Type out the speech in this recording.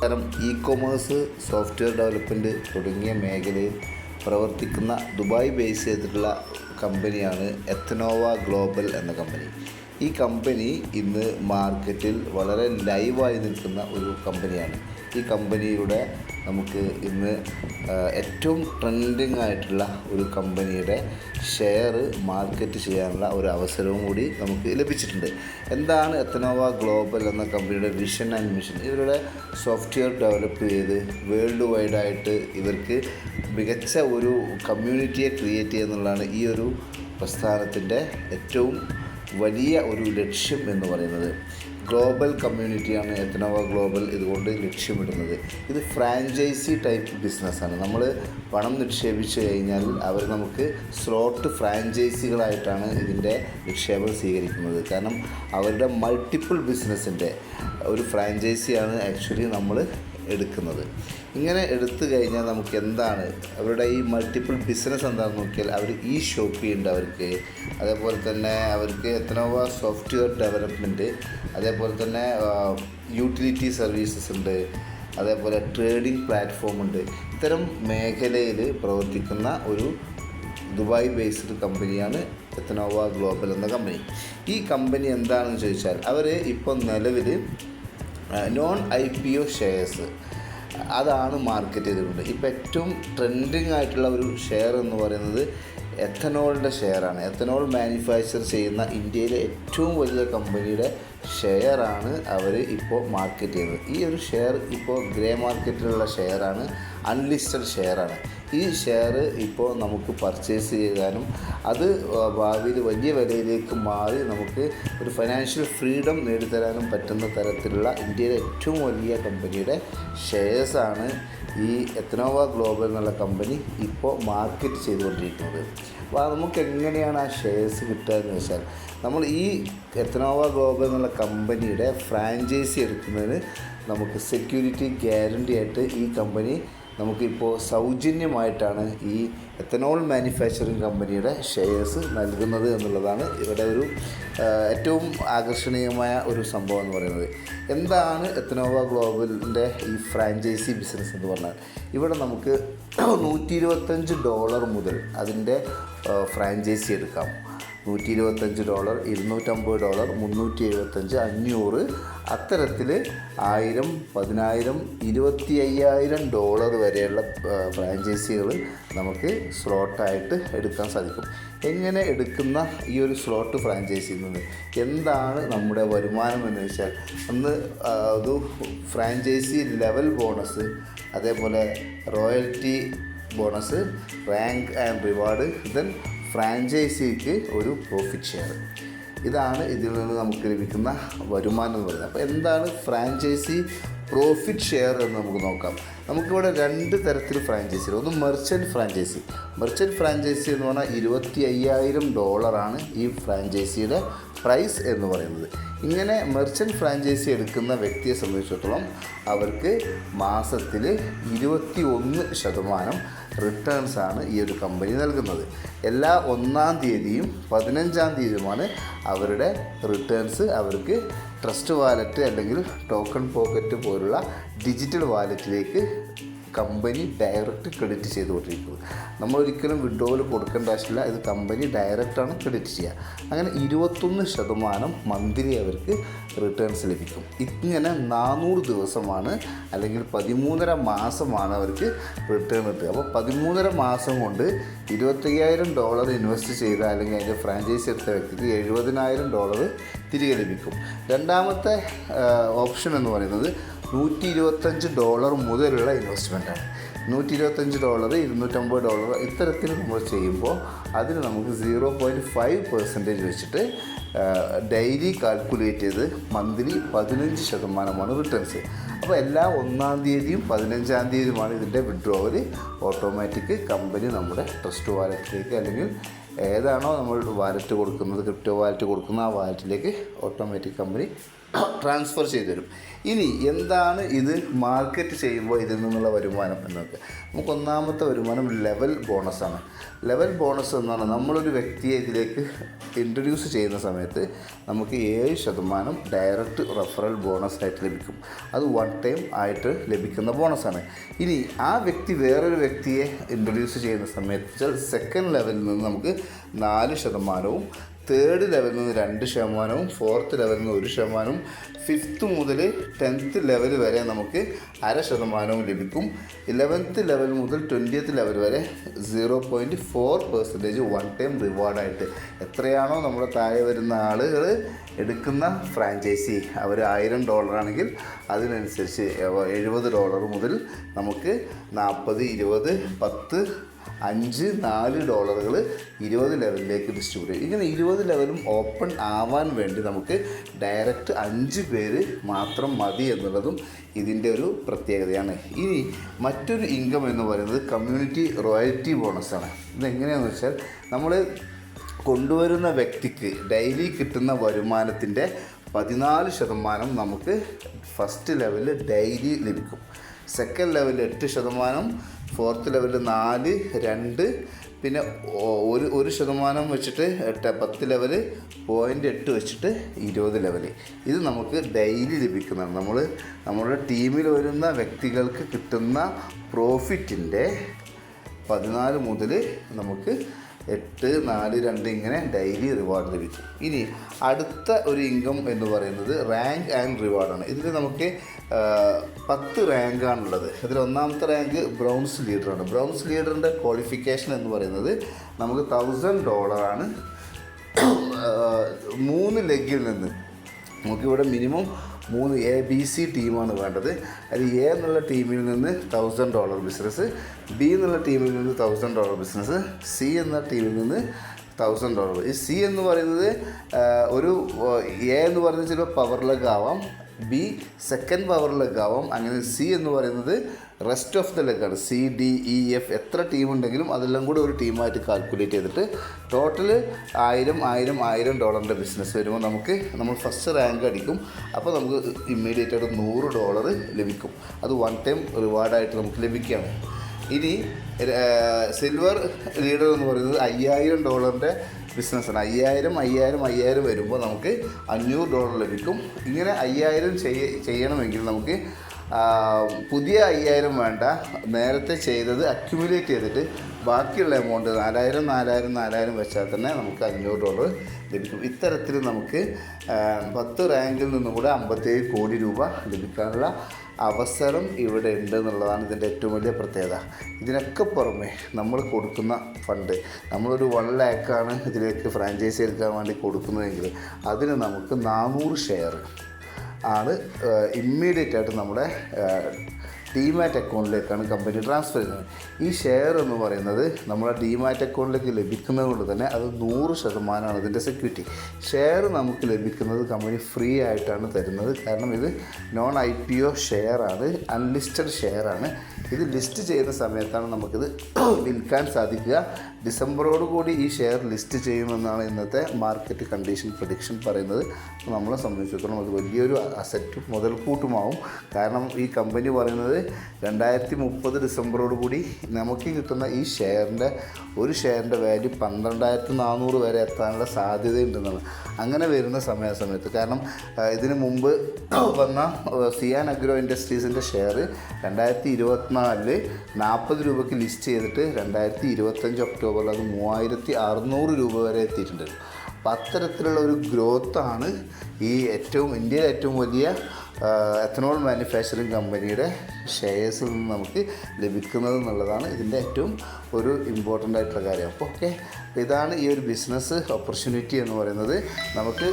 കാരണം e-commerce, software development തുടങ്ങിയ മേഖലയിൽ പ്രവർത്തിക്കുന്ന ദുബായ് ബേസ് ചെയ്തിട്ടുള്ള കമ്പനിയാണ് എത്തനോവ ഗ്ലോബൽ എന്ന കമ്പനി. ഈ കമ്പനി ഇന്ന് മാർക്കറ്റിൽ വളരെ ലൈവായി നിൽക്കുന്ന ഒരു കമ്പനിയാണ്. ഈ കമ്പനിയുടെ നമുക്ക് ഇന്ന് ഏറ്റവും ട്രെൻഡിങ് ആയിട്ടുള്ള ഒരു കമ്പനിയുടെ ഷെയർ മാർക്കറ്റ് ചെയ്യാനുള്ള ഒരു അവസരവും കൂടി നമുക്ക് ലഭിച്ചിട്ടുണ്ട്. എന്താണ് എത്തനോവ ഗ്ലോബൽ എന്ന കമ്പനിയുടെ വിഷൻ ആൻഡ് മിഷൻ? ഇവരുടെ സോഫ്റ്റ്വെയർ ഡെവലപ്പ് ചെയ്ത് വേൾഡ് വൈഡായിട്ട് ഇവർക്ക് മികച്ച ഒരു കമ്മ്യൂണിറ്റിയെ ക്രിയേറ്റ് ചെയ്യുക എന്നുള്ളതാണ് ഈ ഒരു പ്രസ്ഥാനത്തിൻ്റെ ഏറ്റവും വലിയ ഒരു ലക്ഷ്യം എന്ന് പറയുന്നത്. ഗ്ലോബൽ കമ്മ്യൂണിറ്റിയാണ് എത്തനോവ ഗ്ലോബൽ ഇതുകൊണ്ട് ലക്ഷ്യമിടുന്നത്. ഇത് ഫ്രാഞ്ചൈസി ടൈപ്പ് ബിസിനസ്സാണ്. നമ്മൾ പണം നിക്ഷേപിച്ച് കഴിഞ്ഞാൽ അവർ നമുക്ക് സ്ലോട്ട് ഫ്രാഞ്ചൈസികളായിട്ടാണ് ഇതിൻ്റെ നിക്ഷേപം സ്വീകരിക്കുന്നത്. കാരണം അവരുടെ മൾട്ടിപ്പിൾ ബിസിനസ്സിൻ്റെ ഒരു ഫ്രാഞ്ചൈസിയാണ് ആക്ച്വലി നമ്മൾ എടുക്കുന്നത്. ഇങ്ങനെ എടുത്തു കഴിഞ്ഞാൽ നമുക്ക് എന്താണ് അവരുടെ ഈ മൾട്ടിപ്പിൾ ബിസിനസ് എന്താണെന്ന് നോക്കിയാൽ അവർ ഈ ഷോപ്പ് ഉണ്ട് അവർക്ക്, അതേപോലെ തന്നെ അവർക്ക് എത്തനോവ സോഫ്റ്റ്വെയർ ഡെവലപ്മെൻറ്റ്, അതേപോലെ തന്നെ യൂട്ടിലിറ്റി സർവീസസ് ഉണ്ട്, അതേപോലെ ട്രേഡിംഗ് പ്ലാറ്റ്ഫോം ഉണ്ട്. ഇത്തരം മേഖലയിൽ പ്രവർത്തിക്കുന്ന ഒരു ദുബായ് ബേസ്ഡ് കമ്പനിയാണ് എത്തനോവ ഗ്ലോബൽ എന്ന കമ്പനി. ഈ കമ്പനി എന്താണെന്ന് ചോദിച്ചാൽ അവർ ഇപ്പോൾ നിലവിൽ നോൺ IPO ഷെയർസ് അതാണ് മാർക്കറ്റ് ചെയ്തിട്ടുണ്ട്. ഇപ്പോൾ ഏറ്റവും ട്രെൻഡിങ് ആയിട്ടുള്ള ഒരു ഷെയർ എന്ന് പറയുന്നത് എത്തനോളിൻ്റെ ഷെയറാണ്. എത്തനോൾ മാനുഫാക്ചർ ചെയ്യുന്ന ഇന്ത്യയിലെ ഏറ്റവും വലിയ കമ്പനിയുടെ ഷെയറാണ് അവർ ഇപ്പോൾ മാർക്കറ്റ് ചെയ്യുന്നത്. ഈ ഒരു ഷെയർ ഇപ്പോൾ ഗ്രേ മാർക്കറ്റിലുള്ള ഷെയറാണ്, അൺലിസ്റ്റഡ് ഷെയറാണ്. ഈ ഷെയർ ഇപ്പോൾ നമുക്ക് പർച്ചേസ് ചെയ്യാനും അത് ഭാവിയിൽ വലിയ വിലയിലേക്ക് മാറി നമുക്ക് ഒരു ഫൈനാൻഷ്യൽ ഫ്രീഡം നേടിത്തരാനും പറ്റുന്ന തരത്തിലുള്ള ഇന്ത്യയിലെ ഏറ്റവും വലിയ കമ്പനിയുടെ ഷെയർസാണ് ഈ എത്തനോവ ഗ്ലോബൽ എന്നുള്ള കമ്പനി ഇപ്പോൾ മാർക്കറ്റ് ചെയ്തുകൊണ്ടിരിക്കുന്നത്. അപ്പോൾ നമുക്ക് എങ്ങനെയാണ് ആ ഷെയർസ് കിട്ടുക എന്ന് വെച്ചാൽ, നമ്മൾ ഈ എത്തനോവ ഗ്ലോബൽ എന്നുള്ള കമ്പനിയുടെ ഫ്രാഞ്ചൈസി എടുക്കുന്നതിന് നമുക്ക് സെക്യൂരിറ്റി ഗ്യാരണ്ടി ആയിട്ട് ഈ കമ്പനി നമുക്കിപ്പോൾ സൗജന്യമായിട്ടാണ് ഈ എത്തനോൾ മാനുഫാക്ചറിങ് കമ്പനിയുടെ ഷെയർസ് നൽകുന്നത് എന്നുള്ളതാണ് ഇവിടെ ഒരു ഏറ്റവും ആകർഷണീയമായ ഒരു സംഭവം എന്ന് പറയുന്നത്. എന്താണ് എത്തനോവ ഗ്ലോബലിൻ്റെ ഈ ഫ്രാഞ്ചൈസി ബിസിനസ് എന്ന് പറഞ്ഞാൽ, ഇവിടെ നമുക്ക് $125 മുതൽ അതിൻ്റെ ഫ്രാഞ്ചൈസി എടുക്കാം. $125, $250, $375, $500 അത്തരത്തിൽ 1000, 10,000, $25,000 വരെയുള്ള ഫ്രാഞ്ചൈസികൾ നമുക്ക് സ്ലോട്ടായിട്ട് എടുക്കാൻ സാധിക്കും. എങ്ങനെ എടുക്കുന്ന ഈ ഒരു സ്ലോട്ട് ഫ്രാഞ്ചൈസിയിൽ നിന്ന് എന്താണ് നമ്മുടെ വരുമാനം എന്ന് വെച്ചാൽ, ഒന്ന് ഒരു ഫ്രാഞ്ചൈസി ലെവൽ ബോണസ്, അതേപോലെ royalty bonus, rank and reward, then ഫ്രാഞ്ചൈസിക്ക് ഒരു പ്രോഫിറ്റ് ഷെയർ. ഇതാണ് ഇതിൽ നിന്ന് നമുക്ക് ലഭിക്കുന്ന വരുമാനം എന്ന് പറയുന്നത്. അപ്പോൾ എന്താണ് ഫ്രാഞ്ചൈസി പ്രോഫിറ്റ് ഷെയർ എന്ന് നമുക്ക് നോക്കാം. നമുക്കിവിടെ 2 തരത്തിൽ ഫ്രാഞ്ചൈസി. ഒന്ന് മെർച്ചൻറ്റ് ഫ്രാഞ്ചൈസി. മെർച്ചൻറ്റ് ഫ്രാഞ്ചൈസി എന്ന് പറഞ്ഞാൽ $25,000 ഈ ഫ്രാഞ്ചൈസിയുടെ പ്രൈസ് എന്ന് പറയുന്നത്. ഇങ്ങനെ മെർച്ചൻറ്റ് ഫ്രാഞ്ചൈസി എടുക്കുന്ന വ്യക്തിയെ സംബന്ധിച്ചിടത്തോളം അവർക്ക് മാസത്തിൽ 21% റിട്ടേൺസാണ് ഈ ഒരു കമ്പനി നൽകുന്നത്. എല്ലാ 1-ാം തീയതിയും 15-ാം തീയതിയുമാണ് അവരുടെ റിട്ടേൺസ് അവർക്ക് ട്രസ്റ്റ് വാലറ്റ് അല്ലെങ്കിൽ ടോക്കൺ പോക്കറ്റ് പോലുള്ള ഡിജിറ്റൽ വാലറ്റിലേക്ക് കമ്പനി ഡയറക്റ്റ് ക്രെഡിറ്റ് ചെയ്തുകൊണ്ടിരിക്കുന്നത്. നമ്മളൊരിക്കലും വിഡ്രോവൽ കൊടുക്കേണ്ട ആവശ്യമില്ല, ഇത് കമ്പനി ഡയറക്റ്റാണ് ക്രെഡിറ്റ് ചെയ്യുക. അങ്ങനെ 21% മന്ത്ലി അവർക്ക് റിട്ടേൺസ് ലഭിക്കും. ഇങ്ങനെ 400 ദിവസമാണ് അല്ലെങ്കിൽ 13.5 മാസമാണ് അവർക്ക് റിട്ടേൺ കിട്ടുക. അപ്പോൾ 13.5 മാസം കൊണ്ട് $25,000 ഇൻവെസ്റ്റ് ചെയ്ത അല്ലെങ്കിൽ അതിൻ്റെ ഫ്രാഞ്ചൈസി എടുത്ത വ്യക്തിക്ക് $70,000 തിരികെ ലഭിക്കും. രണ്ടാമത്തെ ഓപ്ഷൻ എന്ന് പറയുന്നത് $125 മുതലുള്ള ഇൻവെസ്റ്റ്മെൻറ്റാണ്. $125, $250 ഇത്തരത്തിൽ നമ്മൾ ചെയ്യുമ്പോൾ അതിന് നമുക്ക് 0.5% വെച്ചിട്ട് ഡെയിലി കാൽക്കുലേറ്റ് ചെയ്ത് മന്ത്ലി 15% റിട്ടേൺസ്. അപ്പോൾ എല്ലാ 1-ാം തീയതിയും 15-ാം തീയതിയുമാണ് ഇതിൻ്റെ വിഡ്രോവൽ ഓട്ടോമാറ്റിക് കമ്പനി നമ്മുടെ ട്രസ്റ്റ് വാലറ്റിലേക്ക് അല്ലെങ്കിൽ ഏതാണോ നമ്മൾ വാലറ്റ് കൊടുക്കുന്നത്, ക്രിപ്റ്റോ വാലറ്റ് കൊടുക്കുന്ന ആ വാലറ്റിലേക്ക് ഓട്ടോമാറ്റിക് കമ്പനി ട്രാൻസ്ഫർ ചെയ്തു തരും. ഇനി എന്താണ് ഇത് മാർക്കറ്റ് ചെയ്യുമ്പോൾ ഇതിൽ നിന്നുള്ള വരുമാനം എന്നൊക്കെ, നമുക്ക് ഒന്നാമത്തെ വരുമാനം ലെവൽ ബോണസാണ്. ലെവൽ ബോണസ് എന്നാണ് നമ്മളൊരു വ്യക്തിയെ ഇതിലേക്ക് ഇൻട്രൊഡ്യൂസ് ചെയ്യുന്ന സമയത്ത് നമുക്ക് 7% ഡയറക്റ്റ് റെഫറൽ ബോണസായിട്ട് ലഭിക്കും. അത് വൺ ടൈം ആയിട്ട് ലഭിക്കുന്ന ബോണസാണ്. ഇനി ആ വ്യക്തി വേറൊരു വ്യക്തിയെ ഇൻട്രൊഡ്യൂസ് ചെയ്യുന്ന സമയത്ത് സെക്കൻഡ് ലെവലിൽ നിന്ന് നമുക്ക് 4%, തേർഡ് ലെവലിൽ നിന്ന് 2%, ഫോർത്ത് ലെവലിൽ നിന്ന് 1%, ഫിഫ്ത്ത് മുതൽ 10th ലെവൽ വരെ നമുക്ക് 0.5% ലഭിക്കും. 11th ലെവൽ മുതൽ 20th ലെവൽ വരെ 0.4% വൺ ടൈം റിവാർഡായിട്ട്. എത്രയാണോ നമ്മുടെ താഴെ വരുന്ന ആളുകൾ എടുക്കുന്ന ഫ്രാഞ്ചൈസി, അവർ $1000 ആണെങ്കിൽ അതിനനുസരിച്ച് $70 മുതൽ നമുക്ക് 40, 20, 10, 5, $4 20 ലെവലിലേക്ക് ഡിസ്ട്രിബ്യൂട്ട് ചെയ്യും. ഇങ്ങനെ 20 ലെവലും ഓപ്പൺ ആവാൻ വേണ്ടി നമുക്ക് ഡയറക്റ്റ് 5 പേര് മാത്രം മതി എന്നുള്ളതും ഇതിൻ്റെ ഒരു പ്രത്യേകതയാണ്. ഇനി മറ്റൊരു ഇൻകം എന്ന് പറയുന്നത് കമ്മ്യൂണിറ്റി റോയൽറ്റി ബോണസാണ്. ഇതെങ്ങനെയാണെന്ന് വെച്ചാൽ നമ്മൾ കൊണ്ടുവരുന്ന വ്യക്തിക്ക് ഡെയിലി കിട്ടുന്ന വരുമാനത്തിൻ്റെ 14% നമുക്ക് ഫസ്റ്റ് ലെവലിൽ ഡെയിലി ലഭിക്കും. സെക്കൻഡ് ലെവലിൽ 8%, ഫോർത്ത് ലെവലിൽ 4, 2, പിന്നെ 1% വെച്ചിട്ട് 10 ലെവൽ, 0.8 വെച്ചിട്ട് 20 ലെവൽ. ഇത് നമുക്ക് ഡെയിലി ലഭിക്കുന്നതാണ്. നമ്മുടെ ടീമിൽ വരുന്ന വ്യക്തികൾക്ക് കിട്ടുന്ന പ്രോഫിറ്റിൻ്റെ 14 മുതൽ നമുക്ക് 8, 4, 2 ഇങ്ങനെ ഡെയിലി റിവാർഡ് ലഭിക്കും. ഇനി അടുത്ത ഒരു ഇൻകം എന്ന് പറയുന്നത് റാങ്ക് ആൻഡ് റിവാർഡാണ്. ഇതിൽ നമുക്ക് 10 റാങ്കാണുള്ളത്. ഇതിൽ ഒന്നാമത്തെ റാങ്ക് ബ്രൗൺസ് ലീഡറാണ്. ബ്രൗൺസ് ലീഡറിൻ്റെ ക്വാളിഫിക്കേഷൻ എന്ന് പറയുന്നത് നമുക്ക് $1000 ആണ്. 3 ലെഗിൽ നിന്ന് നമുക്കിവിടെ മിനിമം 3 ABC ടീമാണ് വേണ്ടത്. അത് എ എന്നുള്ള ടീമിൽ നിന്ന് $1000 ബിസിനസ്, ബി എന്നുള്ള ടീമിൽ നിന്ന് $1000 ബിസിനസ്, സി എന്ന ടീമിൽ നിന്ന് $1000. ഈ സി എന്ന് പറയുന്നത് ഒരു എ എന്ന് പറയുന്നത് ചിലപ്പോൾ പവർ ലെഗ് ആവാം, ബി സെക്കൻഡ് പവർ ലെഗ് ആവാം. അങ്ങനെ സി എന്ന് പറയുന്നത് റെസ്റ്റ് ഓഫ് ദ ലെഗാണ്. CDEF എത്ര ടീമുണ്ടെങ്കിലും അതെല്ലാം കൂടി ഒരു ടീമായിട്ട് കാൽക്കുലേറ്റ് ചെയ്തിട്ട് ടോട്ടൽ $1000 ബിസിനസ് വരുമ്പോൾ നമ്മൾ ഫസ്റ്റ് റാങ്ക് അടിക്കും. അപ്പോൾ നമുക്ക് ഇമ്മീഡിയറ്റ് ആയിട്ട് $100 ലഭിക്കും. അത് വൺ ടൈം റിവാർഡായിട്ട് നമുക്ക് ലഭിക്കുകയാണ്. ഇനി സിൽവർ ലീഡർ എന്ന് പറയുന്നത് $5000 ബിസിനസ്സാണ്. 5000 വരുമ്പോൾ നമുക്ക് $500 ലഭിക്കും. ഇങ്ങനെ 5000 ചെയ്യണമെങ്കിൽ നമുക്ക് പുതിയ 5000 വേണ്ട, നേരത്തെ ചെയ്തത് അക്യുമുലേറ്റ് ചെയ്തിട്ട് ബാക്കിയുള്ള എമൗണ്ട് 4000 വെച്ചാൽ തന്നെ നമുക്ക് $500 ലഭിക്കും. ഇത്തരത്തിൽ നമുക്ക് 10 റാങ്കിൽ നിന്നും കൂടെ 57 കോടി രൂപ ലഭിക്കാനുള്ള അവസരം ഇവിടെ ഉണ്ട് എന്നുള്ളതാണ് ഇതിൻ്റെ ഏറ്റവും വലിയ പ്രത്യേകത. ഇതിനൊക്കെ പുറമെ നമ്മൾ കൊടുക്കുന്ന ഫണ്ട്, നമ്മളൊരു 1 lakh ഇതിലേക്ക് ഫ്രാഞ്ചൈസി എടുക്കാൻ വേണ്ടി കൊടുക്കുന്നതെങ്കിൽ അതിന് നമുക്ക് 400 ഷെയർ ആണ് ഇമ്മീഡിയറ്റ് ആയിട്ട് നമ്മുടെ ഡിമാറ്റ് അക്കൗണ്ടിലേക്കാണ് കമ്പനി ട്രാൻസ്ഫർ ചെയ്യുന്നത്. ഈ ഷെയർ എന്ന് പറയുന്നത് നമ്മുടെ ഡിമാറ്റ് അക്കൗണ്ടിലേക്ക് ലഭിക്കുന്നത് കൊണ്ട് തന്നെ അത് 100% ഇതിൻ്റെ സെക്യൂരിറ്റി. ഷെയർ നമുക്ക് ലഭിക്കുന്നത് കമ്പനി ഫ്രീ ആയിട്ടാണ് തരുന്നത്. കാരണം ഇത് നോൺ IPO ഷെയറാണ്, അൺലിസ്റ്റഡ് ഷെയറാണ്. ഇത് ലിസ്റ്റ് ചെയ്യുന്ന സമയത്താണ് നമുക്കിത് വിൽക്കാൻ സാധിക്കുക. ഡിസംബറോട് കൂടി ഈ ഷെയർ ലിസ്റ്റ് ചെയ്യുമെന്നാണ് ഇന്നത്തെ മാർക്കറ്റ് കണ്ടീഷൻ പ്രഡിക്ഷൻ പറയുന്നത്. നമ്മളെ സംബന്ധിച്ചിടത്തോളം അത് വലിയൊരു അസറ്റും മുതൽക്കൂട്ടുമാവും. കാരണം ഈ കമ്പനി പറയുന്നത് 2030 ഡിസംബറോട് കൂടി നമുക്ക് കിട്ടുന്ന ഈ ഒരു ഷെയറിൻ്റെ വാല്യൂ 12,400 വരെ എത്താനുള്ള സാധ്യതയുണ്ടെന്നാണ്. അങ്ങനെ വരുന്ന സമയത്ത് കാരണം ഇതിന് മുമ്പ് വന്ന സിയാൻ അഗ്രോ ഇൻഡസ്ട്രീസിൻ്റെ ഷെയർ 2024 40 രൂപയ്ക്ക് ലിസ്റ്റ് ചെയ്തിട്ട് 2025 ഒക്ടോബറിൽ അത് 3600 രൂപ വരെ എത്തിയിട്ടുണ്ട്. അപ്പം അത്തരത്തിലുള്ള ഒരു ഗ്രോത്താണ് ഈ ഇന്ത്യയിലെ ഏറ്റവും വലിയ എത്തനോൾ മാനുഫാക്ചറിങ് കമ്പനിയുടെ ഷെയർസിൽ നിന്ന് നമുക്ക് ലഭിക്കുന്നത് എന്നുള്ളതാണ് ഇതിൻ്റെ ഏറ്റവും ഒരു ഇമ്പോർട്ടൻ്റ് ആയിട്ടുള്ള കാര്യം. അപ്പോൾ ഇതാണ് ഈ ഒരു ബിസിനസ് ഓപ്പർച്യൂണിറ്റി എന്ന് പറയുന്നത്. നമുക്ക്